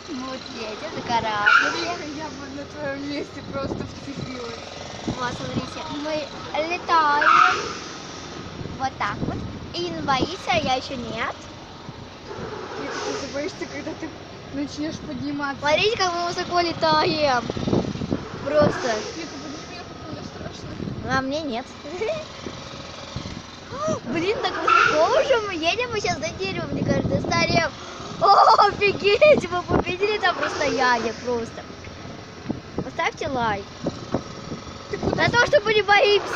Мы вот едем на корабле. Я бы на твоем месте просто вцепилась. Вот, смотрите, мы летаем. Вот так вот. И не боится, а я еще нет. И ты забоишься, когда ты начнешь подниматься. Смотрите, как мы высоко летаем. Просто. Вика, подними, мне страшно. А мне нет. Блин, так высоко уже мы едем, мы сейчас дойдем, мне кажется, стареем. О, офигеть, мы победили там расстояние просто. Поставьте лайк. Ты куда? За то, что мы не боимся.